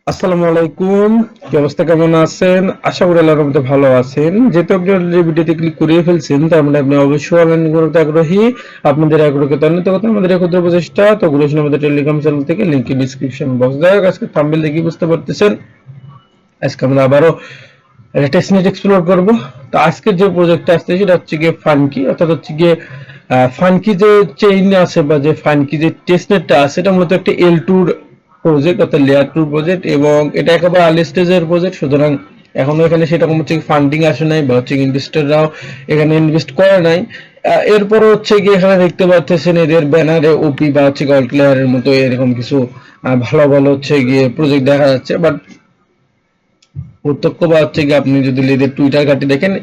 আসসালামু আলাইকুম। কি অবস্থা, কেমন আছেন? আশা করি আল্লাহর রহমতে ভালো আছেন। যেহেতু আপনি অলরেডি ভিডিওতে ক্লিক করে ফেলছেন, তার মানে আপনি অবশ্যই অনলাইন করতে আগ্রহী। আপনাদের আগ্রহকে ত্বরান্বিত করতে আমাদের এই ক্ষুদ্র প্রচেষ্টা। তো ওগুলো শুনে আমাদের টেলিগ্রাম চ্যানেল থেকে লিংক ডিসক্রিপশন বক্স দেওয়া। আজকে থাম্বনেল দেখে বুঝতে পারতেছেন আজকে আমরা আবারও একটা টেস্টনেট এক্সপ্লোর করব। তো আজকের যে প্রজেক্টটা আসছে সেটা হচ্ছে গিয়ে ফানকি, অর্থাৎ হচ্ছে গিয়ে ফানকি যে চেইন আছে বা যে ফানকি যে টেস্টনেটটা আছে এটা মূলত একটা L2 প্রজেক্ট, অর্থাৎ লেয়ার 2 প্রজেক্ট, এবং এটা একেবারে আর্লি স্টেজের প্রজেক্ট। সুতরাং এখনো এখানে সেরকম হচ্ছে ফান্ডিং আসে নাই বা হচ্ছে ইনভেস্টররাও এখানে ইনভেস্ট করে নাই। এরপরে হচ্ছে গিয়ে এখানে দেখতে পাচ্ছেন এদের ব্যানারে ওপি বা হচ্ছে গল্ড লেয়ারের মতো এরকম কিছু ভালো ভালো হচ্ছে গিয়ে প্রজেক্ট দেখা যাচ্ছে। বাট প্রত্যক্ষ বা হচ্ছে গিয়ে আপনি যদি এদের টুইটার ঘাটে দেখেন,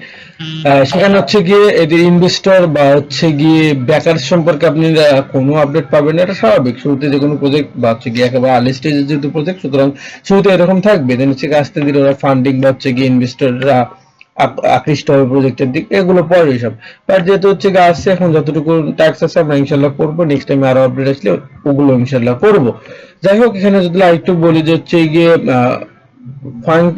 সেখানে হচ্ছে গিয়ে এদের ইনভেস্টর বা হচ্ছে গিয়ে ব্যাকার সম্পর্কে আপনি কোনো আপডেট পাবেন না। এটা স্বাভাবিক, শুরুতে যে কোনো প্রজেক্ট বা হচ্ছে গিয়ে একেবারে আর্লি স্টেজের যেহেতু প্রজেক্ট, সুতরাং শুরুতে এরকম থাকবে। দেন হচ্ছে গিয়ে আস্তে ধীরে ওরা ফান্ডিং বা হচ্ছে গিয়ে ইনভেস্টররা আকৃষ্ট হবে প্রজেক্টের দিক, এগুলো পরে সব। বাট যেহেতু হচ্ছে গিয়ে আসছে, এখন যতটুকু ট্যাক্স আছে আমরা ইনশাল্লাহ করবো। নেক্সট টাইম আরো আপডেট আসলে ওগুলো ইনশাল্লাহ করবো। যাই হোক, এখানে যদি আরেকটু বলি যে হচ্ছে গিয়ে ফান্ড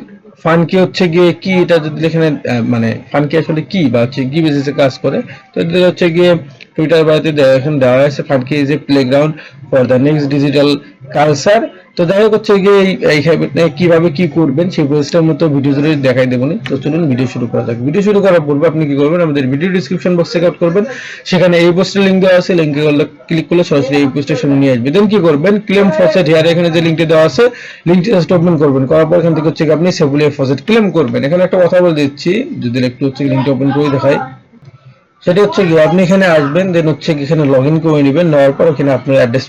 ফানকি হচ্ছে গিয়ে কি, এটা যদি এখানে মানে ফানকি আসলে কি বা হচ্ছে কি বেসিসে কাজ করে, তো এটা হচ্ছে গিয়ে টুইটার বাড়িতে এখন দেওয়া হয়েছে funky is a playground for the next digital culture. তো যাই হোক হচ্ছে গিয়ে কিভাবে কি করবেন সেই প্রসেসটার মতো ভিডিও জুড়ে দেখাই দেবো। তো চলুন ভিডিও শুরু করা যাক। ভিডিও শুরু করার পূর্বে আপনি কি করবেন, আমাদের video description box check out করবেন। সেখানে এই পোস্টের লিঙ্ক দেওয়া আছে, লিঙ্কে ক্লিক করলে সরাসরি এই পোস্টের সামনে নিয়ে আসবে। দেন কি করবেন, ক্লেম ফসেট হেয়ার, এখানে যে লিঙ্কটি দেওয়া আছে লিঙ্কটি জাস্ট ওপেন করবেন। করার পর এখান থেকে হচ্ছে আপনি সেফুলিয়ার ফসেট ক্লেম করবেন। এখানে একটা কথা বলে দিচ্ছি, যদি একটু হচ্ছে লিঙ্কটা ওপেন করে দেখাই, সেটা হচ্ছে কি আপনি এখানে আসবেন, দেন হচ্ছে এখানে লগ ইন করে নেবেন। নেওয়ার পর এখানে আপনার অ্যাড্রেস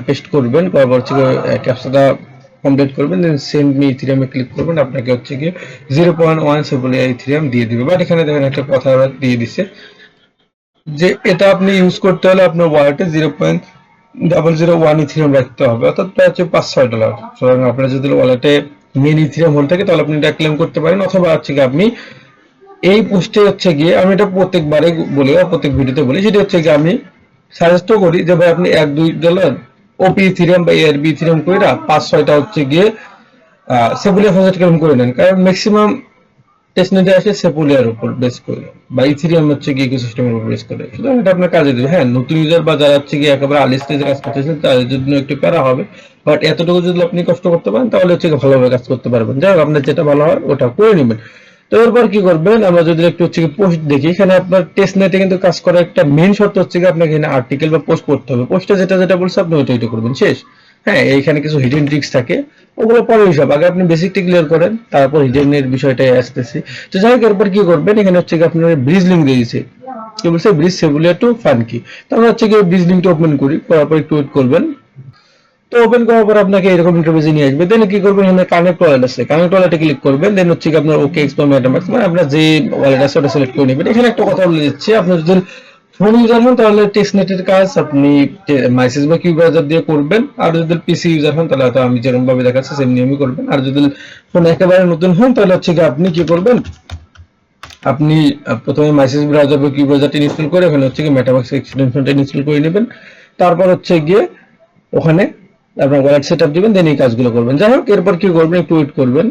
পেস্ট করবেন, করার পর হচ্ছে ক্যাপচাটা কমপ্লিট করবেন, দেন সেন্ড মি ইথিরিয়ামে ক্লিক করবেন। আপনাকে হচ্ছে কি 0.1 সেফুলিয়ার ইথিরিয়াম দিয়ে দিবে। বাট এখানে দেখেন একটা কথা দিয়ে দিচ্ছে যে এটা আপনি ইউজ করতে হলে আপনার ওয়ালেটে 0.001 ইথিরিয়াম রাখতে হবে, অর্থাৎ প্রায় হচ্ছে $5-6। সুতরাং আপনার যদি ওয়ালেটে মেন ইথিরিয়াম হোল্ড থাকে তাহলে আপনি এটা ক্লেম করতে পারেন, অথবা হচ্ছে কি আপনি এই পোস্টে হচ্ছে গিয়ে, আমি এটা প্রত্যেকবারে বলি বা প্রত্যেক ভিডিওতে বলি, সেটা হচ্ছে গিয়ে আমি সাজেস্ট করি যে ভাই আপনি $1-2 ওপি ইথিরিয়াম বা এআরবি ইথিরিয়াম করে 5-6টা হচ্ছে গিয়ে সেফুলিয়ার ফসেট ক্লেম করে নেন। কারণ ম্যাক্সিমাম টেস্টনেটে আসে সেপুলিয়ার উপর বেস করে বা ইথিরিয়াম হচ্ছে গিয়ে ইকোসিস্টেমের উপর বেস করে। সুতরাং এটা আপনার কাজে দেবে। হ্যাঁ, নতুন ইউজার বা যারা হচ্ছে গিয়ে একেবারে আর্লি স্টেজে কাজ করতেছেন তাদের জন্য একটু প্যারা হবে। বাট এতটুকু যদি আপনি কষ্ট করতে পারেন তাহলে হচ্ছে ভালোভাবে কাজ করতে পারবেন। যাই হোক, আপনার যেটা ভালো হয় ওটা করে নেবেন। তো এরপর কি করবেন, আমরা যদি একটু হচ্ছে পোস্ট দেখি, এখানে আপনার টেস্টনেটে কিন্তু কাজ করার একটা মেইন শর্ত হচ্ছে কি আপনাকে এখানে আর্টিকেল বা পোস্ট করতে হবে। পোস্টে যেটা যেটা বলছে আপনি ওইটা করবেন, শেষ। হ্যাঁ, এইখানে কিছু হিডেন ট্রিক্স থাকে, ওগুলো পরে হিসাব। আগে আপনি বেসিকটা ক্লিয়ার করেন, তারপর হিডেনের বিষয়টাই আসতেছি। তো যাই হোক, এরপর কি করবেন, এখানে হচ্ছে কি আপনার ব্রিজ লিঙ্ক দিয়েছে, কি বলছে ব্রিজ সেভুলিয়া টু ফানকি। তো আমরা হচ্ছে কি ব্রিজ লিঙ্কটা ওপেন করি, করার পর একটু ওয়েট করবেন। তো ওপেন করার পর আপনাকে এরকম ইন্টারফেসে নিয়ে আসবে। দেন কি করবেন, এখানে কানেক্ট ওয়ালেট আছে, কানেক্ট ওয়ালেটে ক্লিক করবেন। দেন হচ্ছে কি আপনার ওকে এক্সপো মেটামাস্ক মানে আপনার যে ওয়ালেট আছে ওটা সিলেক্ট করে নেবেন। এখানে একটা কথা বলে দিচ্ছি, আপনার যদি ফোন ইউজার হন তাহলে টেস্টনেটের কাজ আপনি মাইসেজ বা কিউ ব্রাউজার দিয়ে করবেন। আর যদি পিসি ইউজার হন তাহলে হয়তো আমি যেরকম ভাবে দেখাচ্ছি সেম নিয়মই করবেন। আর যদি ফোন একেবারে নতুন হন তাহলে হচ্ছে কি আপনি কি করবেন, আপনি প্রথমে মাইসেজ ব্রাউজার বা কিউ ব্রাউজারটি ইনস্টল করে ওখানে হচ্ছে কি মেটামাস্ক এক্সটেনশনটা ইনস্টল করে নেবেন। তারপর হচ্ছে গিয়ে ওখানে আপনার ওয়ালেট সেট আপ দিবেন, দেন এই কাজগুলো করবেন। যাই হোক, এরপর কি করবেন, একটু ওয়েট করবেন।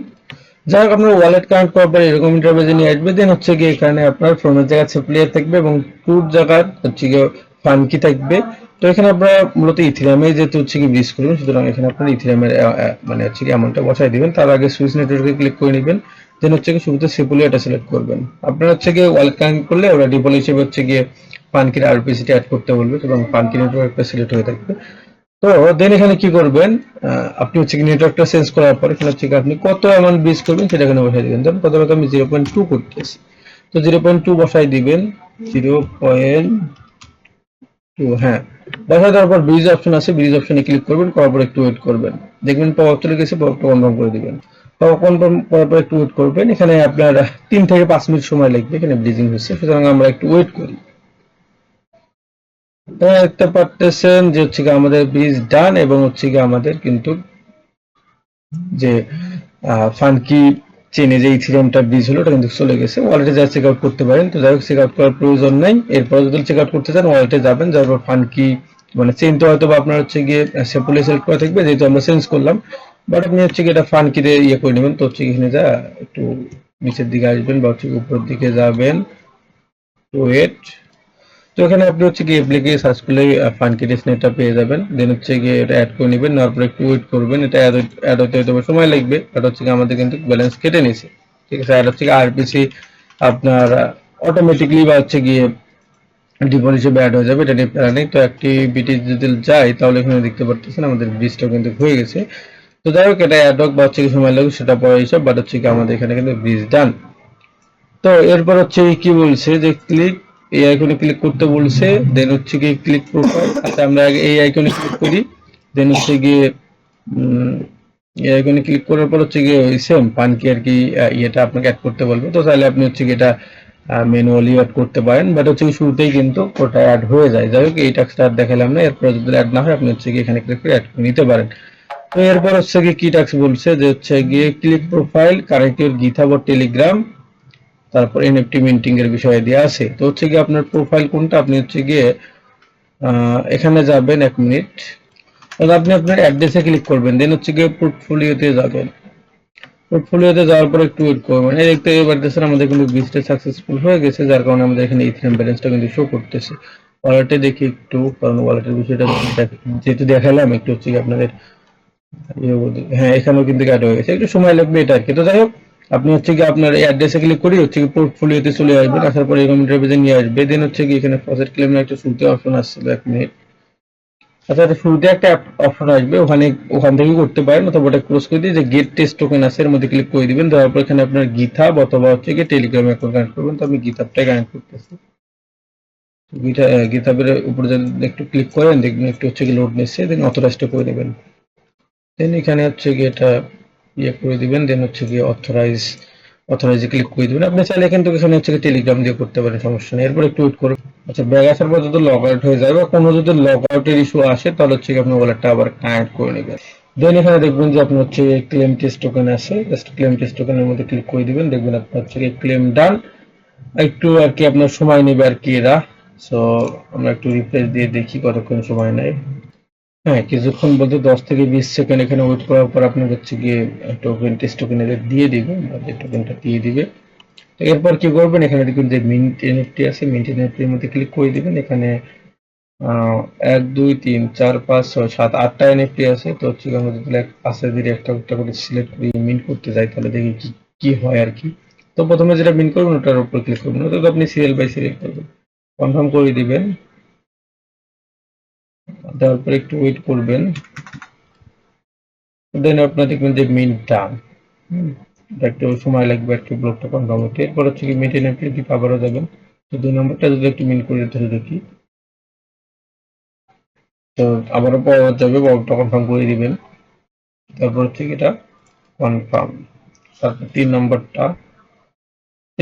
যাই হোক, আপনার ওয়ালেট কানেক্ট করার পর এরকম ইন্টারফেসে নিয়ে আসবে। দেন হচ্ছে গিয়ে এখানে আপনার ফ্রমের জায়গায় সেপ্লিয়ার থাকবে এবং টুর জায়গায় হচ্ছে গিয়ে ফানকি থাকবে। তো এখানে আপনারা মূলত ইথিরিয়ামে যেহেতু হচ্ছে কি ব্রিজ করবেন, সুতরাং এখানে আপনার ইথিরিয়ামের মানে হচ্ছে কি অ্যামাউন্টটা বসাই দিবেন। তার আগে সুইচ নেটওয়ার্কে ক্লিক করে নেবেন। দেন হচ্ছে কি শুরুতে সেপুলিয়াটা সিলেক্ট করবেন। আপনারা হচ্ছে গিয়ে ওয়ালেট কানেক্ট করলে ওরা ডিফল্ট হিসেবে হচ্ছে গিয়ে ফানকির আরপিসিটি অ্যাড করতে বলবে এবং ফানকি নেটওয়ার্কটা সিলেক্ট হয়ে থাকবে। তো দেন এখানে কি করবেন, আপনি হচ্ছে কি নেটওয়ার্কটা চেঞ্জ করার পর এখানে হচ্ছে আপনি কত অ্যামাউন্ট ব্রিজ করবেন সেটা এখানে বসাই দিবেন। ধরুন প্রথমত আমি 0.2 করতেছি, তো 0.2 বসাই দিবেন। 0.2, হ্যাঁ, বসাই দেওয়ার পর ব্রিজ অপশন আছে, ব্রিজ অপশনে ক্লিক করবেন, করার পর একটু ওয়েট করবেন। দেখবেন পপ আপ চলে গেছে, পপ আপটা কনফার্ম করে দিবেন। পপ আপ কনফার্ম করার পর একটু ওয়েট করবেন। এখানে আপনার 3 থেকে 5 মিনিট সময় লাগবে, এখানে ব্রিজিং হচ্ছে, সুতরাং আমরা একটু ওয়েট করি। দেখতে পারতেছেন যে হচ্ছে কি আমাদের ব্রিজ ডান এবং হচ্ছে কি আমাদের কিন্তু যে ফানকি চেনে যে ইথিরিয়ামটা ব্রিজ হলো ওটা কিন্তু চলে গেছে। ওয়ালেটে যা চেক আউট করতে পারেন। তো যাই হোক, চেক আউট করার প্রয়োজন নাই। এরপর যদি চেক আউট করতে চান ওয়ালেটে যাবেন, যাওয়ার পর ফানকি মানে চেন তো হয়তো বা আপনার হচ্ছে গিয়ে সেপুলে সিলেক্ট করা থাকবে, যেহেতু আমরা চেঞ্জ করলাম। বাট আপনি হচ্ছে কি এটা ফানকিতে ইয়ে করে নেবেন। তো হচ্ছে এখানে যা একটু নিচের দিকে আসবেন বা হচ্ছে উপরের দিকে যাবেন, ওয়েট। তো এখানে আপনি হচ্ছে কি অ্যাপ্লিকে সার্চ করলে ফানকি টেস্টনেটটা পেয়ে যাবেন। দেন হচ্ছে গিয়ে এটা অ্যাড করে নেবেন, নেওয়ার পরে একটু ওয়েট করবেন। এটা অ্যাড হতে হতে সময় লাগবে, এটা হচ্ছে কি আমাদের কিন্তু ব্যালেন্স কেটে নিছে, ঠিক আছে। আর হচ্ছে কি আরপিসি আপনার অটোমেটিকলি বা হচ্ছে গিয়ে ডিফল্ট হিসেবে অ্যাড হয়ে যাবে, এটা নিয়ে প্যারা নেই। তো অ্যাক্টিভিটি যদি যাই তাহলে এখানে দেখতে পারতেছেন আমাদের ব্রিজটাও কিন্তু হয়ে গেছে। তো যাই হোক, এটা অ্যাড হোক বা হচ্ছে কি সময় লাগবে সেটা পরে হিসাব, বাট হচ্ছে কি আমাদের এখানে কিন্তু ব্রিজ ডান। তো এরপর হচ্ছে কি বলছে যে ক্লিক, এই আইকনে ক্লিক করতে বলছে। দেন হচ্ছে কি ক্লিক প্রোফাইল। আচ্ছা আমরা আগে এই আইকনে ক্লিক করি। দেন হচ্ছে গিয়ে এই আইকনে ক্লিক করার পর হচ্ছে গিয়ে ওই সেম পানকি আর কি ইয়েটা আপনাকে অ্যাড করতে বলবে। তো তাহলে আপনি হচ্ছে কি এটা ম্যানুয়ালি অ্যাড করতে পারেন, বাট হচ্ছে কি শুরুতেই কিন্তু ওটা অ্যাড হয়ে যায়। যাই হোক, এই টাস্কটা আর দেখালাম না। এরপর যদি অ্যাড না হয় আপনি হচ্ছে কি এখানে ক্লিক করে অ্যাড করে নিতে পারেন। তো এরপর হচ্ছে কি টাস্ক বলছে যে হচ্ছে গিয়ে click profile, connect your GitHub or Telegram, তারপর এনএফটি মিন্টিং এর বিষয়ে দেওয়া আছে। তো হচ্ছে গিয়ে আপনার প্রোফাইল কোনটা, আপনি হচ্ছে গিয়ে এখানে যাবেন, 1 মিনিট। তাহলে আপনি আপনার অ্যাড্রেসে ক্লিক করবেন, দেন হচ্ছে গিয়ে পোর্টফোলিওতে যাবেন। পোর্টফোলিওতে যাওয়ার পর একটু ওয়েট করবেন। এই দেখতে পারতেছেন আমাদের কিন্তু বিজনেস সাকসেসফুল হয়ে গেছে, যার কারণে আমাদের এখানে ইথেরিয়াম ব্যালেন্সটা কিন্তু শো করতেছে। ওয়ালেটে দেখি একটু, কারণ ওয়ালেটের বিষয়টা যেহেতু দেখালাম একটু হচ্ছে আপনাদের হ্যাঁ, এখানেও কিন্তু অ্যাড হয়ে গেছে, একটু সময় লাগবে এটা আর কি। তো যাই হোক, আপনি হচ্ছে কি আপনার এই অ্যাড্রেসে ক্লিক করি হচ্ছে কি পোর্টফোলিওতে চলে আসবেন। আসার পরে এরকম ইন্টারভিউতে নিয়ে আসবে। দেন হচ্ছে কি এখানে প্রজেক্ট ক্লেম একটা শুরুতে অপশন আসছিল, 1 মিনিট। আচ্ছা, এটা শুরুতে একটা অপশন আসবে, ওখান থেকে করতে পারেন, অথবা ওটা ক্লোজ করে দিয়ে যে গেট টেস্ট টোকেন আছে এর মধ্যে ক্লিক করে দিবেন। দেওয়ার পর এখানে আপনার গিটহাব অথবা হচ্ছে কি টেলিগ্রাম অ্যাকাউন্ট কানেক্ট করবেন। তো আমি গিটহাবটাই কানেক্ট করতেছি। গিটহাবের উপরে যদি একটু ক্লিক করেন দেখবেন একটু হচ্ছে কি লোড নিচ্ছে, দেন অথরাইজটা করে দেবেন। দেন এখানে হচ্ছে গিয়ে এটা ইয়ে করে দিবেন। দেন হচ্ছে গিয়ে অথরাইজে ক্লিক করে দিবেন। আপনি চাইলে কিন্তু এখানে হচ্ছে টেলিগ্রাম দিয়ে করতে পারেন, সমস্যা নেই। এরপর একটু ওয়েট করুন। আচ্ছা, ব্যাগ আসার পর যদি লগ আউট হয়ে যায় বা কোনো যদি লগ আউটের ইস্যু আসে তাহলে হচ্ছে আপনি ওয়ালেটটা আবার কানেক্ট করে নেবেন। দেন এখানে দেখবেন যে আপনার হচ্ছে ক্লেম টেস্ট টোকেন আছে, জাস্ট ক্লেম টেস্ট টোকেনের মধ্যে ক্লিক করে দিবেন। দেখবেন আপনার হচ্ছে ক্লেম ডান। একটু আর কি আপনার সময় নেবে আর কি এরা। সো আমরা একটু রিফ্রেশ দিয়ে দেখি কতক্ষণ সময় নেয়। হ্যাঁ, কিছুক্ষণ বলতে 10 থেকে 20 সেকেন্ড এখানে ওয়েট করার পর আপনার হচ্ছে গিয়ে টোকেন টেস্ট টোকেন এদের দিয়ে দিবে, যে টোকেনটা দিয়ে দিবে। তো এরপর কি করবেন, এখানে দেখুন যে মিন্ট এনএফটি আছে, মিন্ট এনএফটির মধ্যে ক্লিক করে দিবেন। এখানে 1 2 3 4 5 6 7 8টা এনএফটি আছে। তো হচ্ছে আমরা যদি পাশে দিয়ে একটা একটা করে সিলেক্ট করে মিন্ট করতে যাই তাহলে দেখি কি কি হয় আর কি। তো প্রথমে যেটা মিন্ট করবেন ওটার উপর ক্লিক করবেন, ওটা তো আপনি সিরিয়াল বাই সিরিয়াল করবেন, কনফার্ম করে দিবেন। তারপর একটু ওয়েট করবেন। দেন আপনার দেখবেন যে মিন্ট ডান। একটু সময় লাগবে একটু ব্লকটা কনফার্ম হতে। এরপর হচ্ছে কি মিন্ট এনএফটি আবারও যাবেন। তো 2 নম্বরটা যদি একটু মিন্ট করে দিতে দেখি। তো আবারও পাওয়া যাবে, পাওয়ারটা কনফার্ম করে দিবেন। তারপর হচ্ছে কি এটা কনফার্ম। তারপর 3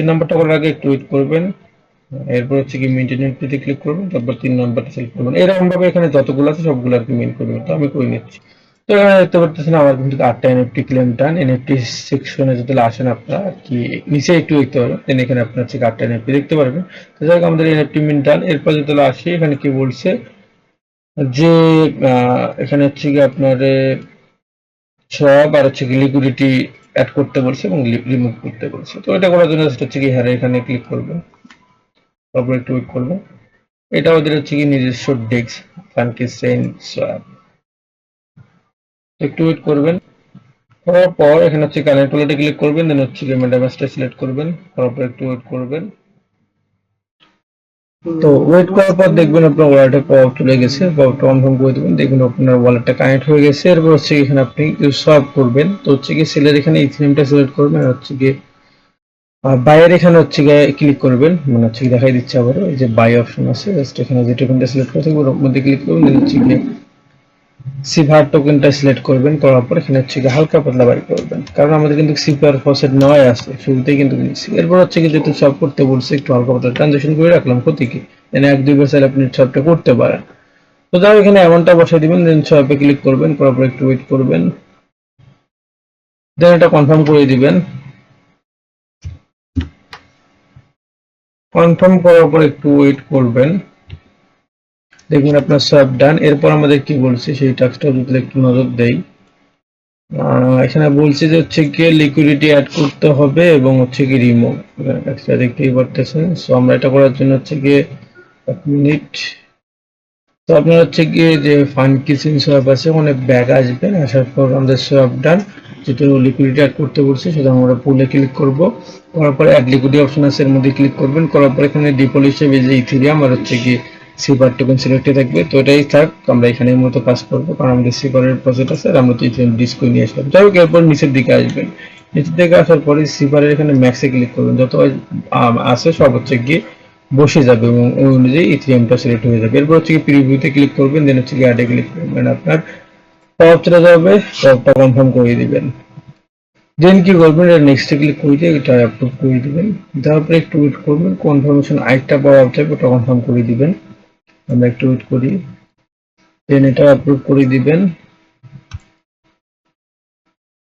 নম্বরটা করার আগে একটু ওয়েট করবেন। এরপর হচ্ছে কি মেইনটেনেন্সে ক্লিক করবেন, তারপর 3 নম্বরটা সিলেক্ট করবেন। এরকম ভাবে এখানে যতগুলো আছে সবগুলো আর কি মেইন করবেন। তো আমি করে নিচ্ছি। তো এখানে দেখতে পাচ্ছেন আমার কিন্তু 8টা এনএফটি ক্লেম ডান। এনএফটি সেকশনে যদি আসেন আপনারা আর কি নিচে একটু দেখতে পারবেন, দেন এখানে আপনার হচ্ছে 8টা এনএফটি দেখতে পারবেন। তো যাই হোক, আমাদের এনএফটি মিন ডান। এরপর যদি আসি এখানে কি বলছে যে এখানে হচ্ছে কি আপনার সব আর হচ্ছে কি লিকুইডিটি অ্যাড করতে বলছে এবং রিমুভ করতে বলছে। তো এটা করার জন্য জাস্ট হচ্ছে কি হ্যাঁ এখানে ক্লিক করবেন, তারপর একটু ওয়েট করবেন। এটা ওদের হচ্ছে কি নিজস্ব ডেস্ক, ফানকি সেন সোয়াপ। একটু ওয়েট করবেন। করার পর এখানে হচ্ছে কানেক্ট ওয়ালেটে ক্লিক করবেন, দেন হচ্ছে কি মেটামাস্কটা সিলেক্ট করবেন, তারপর একটু ওয়েট করবেন। তো ওয়েট করার পর দেখবেন আপনার ওয়ালেটে পপ চলে গেছে, পপটা কনফার্ম করে দেবেন। দেখবেন আপনার ওয়ালেটটা কানেক্ট হয়ে গেছে। এরপর হচ্ছে এখানে আপনি সোয়াপ করবেন। তো হচ্ছে কি সেলের এখানে ইথেরিয়ামটা সিলেক্ট করবেন, আর হচ্ছে কি বাইয়ের এখানে হচ্ছে গিয়ে ক্লিক করবেন, মানে হচ্ছে দেখাই দিচ্ছে আবার এই যে বাই অপশন আছে, জাস্ট এখানে যে টোকেনটা সিলেক্ট করে থাকবে ওর মধ্যে ক্লিক করবেন, দেন হচ্ছে গিয়ে সিভার টোকেনটা সিলেক্ট করবেন। করার পর এখানে হচ্ছে গিয়ে হালকা পাতলা বাই করবেন, কারণ আমাদের কিন্তু সিপিআর ফসেট নয় আছে শুরুতেই কিন্তু নিচ্ছি। এরপর হচ্ছে কি যেহেতু সব করতে বলছে একটু হালকা পাতলা ট্রানজাকশন করে রাখলাম, ক্ষতি কি, এখানে 1 2 বার চাইলে আপনি সবটা করতে পারেন। তো যাও এখানে অ্যামাউন্টটা বসাই দিবেন, দেন সবে ক্লিক করবেন, করার পর একটু ওয়েট করবেন, দেন এটা কনফার্ম করে দিবেন। কনফার্ম করার পর একটু ওয়েট করবেন, দেখবেন আপনার সব ডান। এরপর আমাদের কি বলছে সেই টাস্কটা যদি একটু নজর দেই। এখানে বলছে যে হচ্ছে গিয়ে লিকুইডিটি অ্যাড করতে হবে এবং হচ্ছে কি রিমুভ একটা দেখতেই পারতেছেন। সো আমরা এটা করার জন্য হচ্ছে গিয়ে 1 মিনিট। তো আপনার হচ্ছে গিয়ে যে ফান্কি সিম সোয়াপ আছে ওখানে ব্যাক আসবেন, আসার পর আমাদের সোয়াপ ডান যেটা লিকুইডিটি অ্যাড করতে বলছে সেটা আমরা পুলে ক্লিক করব। করার পরে অ্যাড লিকুইডিটি অপশন আছে এর মধ্যে ক্লিক করবেন। করার পর এখানে ডিপোল হিসেবে যে ইথেরিয়াম আর হচ্ছে গিয়ে সিপার টোকেন সিলেক্টে থাকবে। তো এটাই থাক, আমরা এখানের মতো কাজ করবো কারণ আমাদের সিপারের প্রজেক্ট আছে আর আমরা তো ইথেরিয়াম ডিসকই নিয়ে আসলাম। যাই হোক, এরপর নিচের দিকে আসবেন। নিচের দিকে আসার পরে সিপারের এখানে ম্যাক্সে ক্লিক করবেন, যত আছে সব হচ্ছে গিয়ে বসে যাবে এবং ওই অনুযায়ী ইথেরিয়ামটা সিলেক্ট হয়ে যাবে। এরপর হচ্ছে কি প্রিভিউতে ক্লিক করবেন, দেন হচ্ছে কি অ্যাডে ক্লিক করবেন, আপনার টপ চলে যাবে, টপটা কনফার্ম করে দিবেন। দেন কি করবেন, এটা নেক্সটে ক্লিক করে দিয়ে এটা অ্যাপ্রুভ করে দিবেন। তারপরে একটু ওয়েট করবেন, কনফার্মেশন আরেকটা পাওয়া যাবে ওটা কনফার্ম করে দিবেন। আমরা একটু ওয়েট করি, দেন এটা অ্যাপ্রুভ করে দিবেন।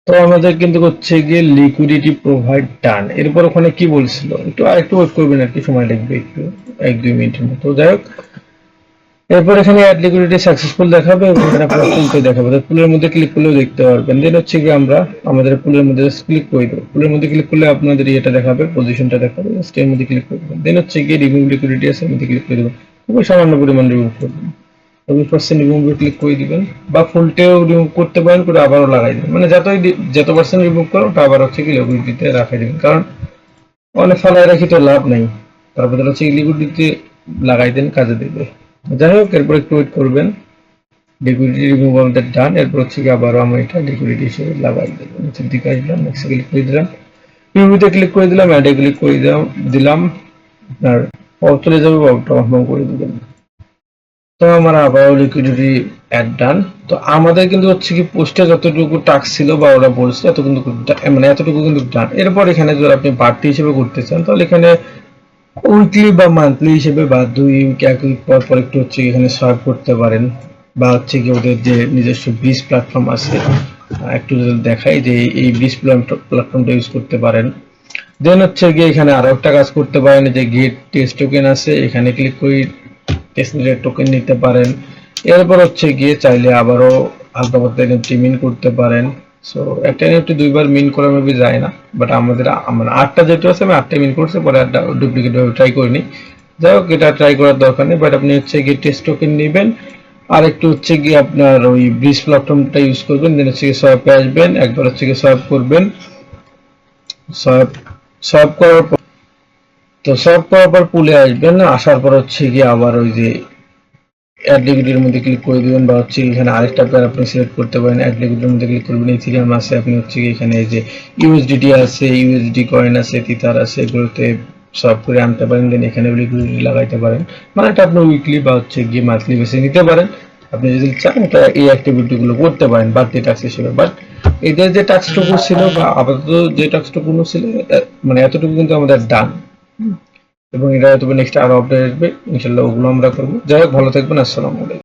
তো আমাদের কিন্তু হচ্ছে গিয়ে লিকুইডিটি প্রোভাইড ডান। এরপর ওখানে কি বলছিল, একটু আরেকটু ওয়েট করবেন, আর কি সময় লাগবে একটু 1-2 মিনিটের মতো। যাই হোক, এরপর এখানে অ্যাড লিকুইডিটি সাকসেসফুল দেখাবে এবং এখানে আপনার পুলটা দেখাবে। তো পুলের মধ্যে ক্লিক করলেও দেখতে পারবেন। দেন হচ্ছে কি আমরা আমাদের পুলের মধ্যে ক্লিক করে দেবো। পুলের মধ্যে ক্লিক করলে আপনাদের ইয়েটা দেখাবে, পজিশনটা দেখাবে। এর মধ্যে ক্লিক করবেন। দেন হচ্ছে গিয়ে রিমুভ লিকুইডিটি আছে এর মধ্যে ক্লিক করে দেবেন। খুবই সামান্য পরিমাণ রিমুভ করবেন। 20% রিমুভ ক্লিক করে দিবেন, বা ফুলটেও রিমুভ করতে পারেন, করে আবারও লাগাই দিবেন। মানে যত পার্সেন্ট রিমুভ করো ওটা আবার হচ্ছে কি লিকুইডিটিতে রাখাই দিবেন, কারণ অনেক ফালায় রাখি তো লাভ নাই। তারপর হচ্ছে লিকুইডিটিতে লাগাই দেন, কাজে দেবে। যাই হোক, এরপর একটু ওয়েট করবেন। লিকুইডিটি রিমুভ আমাদের ডান। এরপর হচ্ছে কি আবারও আমরা এটা লিকুইডিটি হিসেবে লাগাই দেবো। নিচের দিকে আসলাম, নেক্সট ক্লিক করে দিলাম, প্রিভিউতে ক্লিক করে দিলাম, অ্যাডে ক্লিক করে দিলাম। আপনার অফ চলে যাবে, অফটা কনফার্ম করে দিবেন। তো আমার আবারও লিকুইডিটি অ্যাড ডান। তো আমাদের কিন্তু হচ্ছে কি পোস্টে যতটুকু টাস্ক ছিল বা ওরা বলছে এত কিন্তু মানে এতটুকু কিন্তু ডান। এরপর এখানে যদি আপনি বাড়তি হিসেবে করতে চান তাহলে এখানে উইকলি বা মান্থলি হিসেবে বা 2 উইক 1 উইক পর পর একটু হচ্ছে এখানে সোয়াইপ করতে পারেন, বা হচ্ছে কি ওদের যে নিজস্ব ব্রিজ প্ল্যাটফর্ম আছে একটু যদি দেখাই যে এই ব্রিজ প্ল্যাটফর্মটা ইউজ করতে পারেন। দেন হচ্ছে গিয়ে এখানে আরো একটা কাজ করতে পারেন, যে গেট টেস্ট টোকেন আছে এখানে ক্লিক করে টেস্টনেটের টোকেন নিতে পারেন। এরপর হচ্ছে গিয়ে চাইলে আবারও হালকা পাতলা এনএফটি মিন করতে পারেন। সো একটা এনএফটি 2 বার মিন করা মেবি যায় না, বাট আমাদের মানে 8টা যেটা আছে আমি 8টাই মিন করছি, পরে একটা ডুপ্লিকেট ভাবে ট্রাই করিনি। যাই হোক, এটা ট্রাই করার দরকার নেই, বাট আপনি হচ্ছে গিয়ে টেস্ট টোকেন নেবেন আর একটু হচ্ছে গিয়ে আপনার ওই ব্রিজ প্ল্যাটফর্মটা ইউজ করবেন। দেন হচ্ছে গিয়ে সোয়াইপে আসবেন, একবার হচ্ছে গিয়ে সোয়াইপ করবেন। সোয়াইপ সোয়াইপ করার পর, তো সোয়াইপ করার পর পুলে আসবেন, আসার পর হচ্ছে গিয়ে আবার ওই যে অ্যাড লিকুইডিটির মধ্যে ক্লিক করে দিবেন, বা হচ্ছে এখানে আরেকটা পেয়ার আপনি সিলেক্ট করতে পারেন। অ্যাড লিকুইডিটির মধ্যে ক্লিক করবেন, ইথেরিয়াম আছে, আপনি হচ্ছে এখানে এই যে ইউএসডিটি আছে, ইউএসডি কয়েন আছে, তিতার আছে, এগুলোতে সব করে আনতে পারেন। দেন এখানে লিকুইডিটি লাগাইতে পারেন, মানে এটা আপনি উইকলি বা হচ্ছে গিয়ে মান্থলি বেসে নিতে পারেন। আপনি যদি চান এটা এই অ্যাক্টিভিটি গুলো করতে পারেন বাড়তি টাস্ক হিসেবে। বাট এদের যে টাস্কটুকু ছিল বা আপাতত যে টাস্কটুকু ছিল মানে এতটুকু কিন্তু আমাদের ডান, এবং এটা হয়তো নেক্সট আরো আপডেট আসবে ইনশাল্লাহ, ওগুলো আমরা করবো। যাই হোক, ভালো থাকবেন, আসসালামু আলাইকুম।